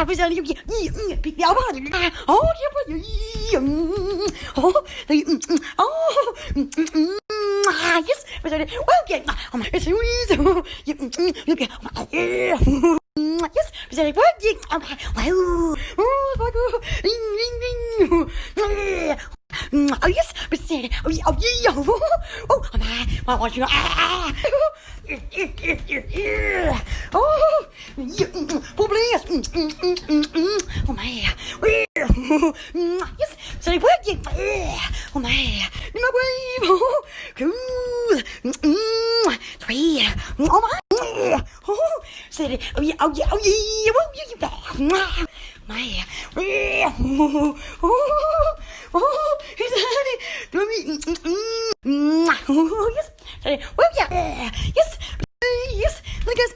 不是你别聊吧，哦，yes，不是我给，我们是为什么有给？Yes，不是我给，哇哦，哇哦，oh yes，不是哦，妈，我去啊，哦，不，oh my，yes，不是我给，oh my，你妈鬼，cool，对，oh my，哦，是的，哦耶，妈呀，is that do me yes, yes, yes, like us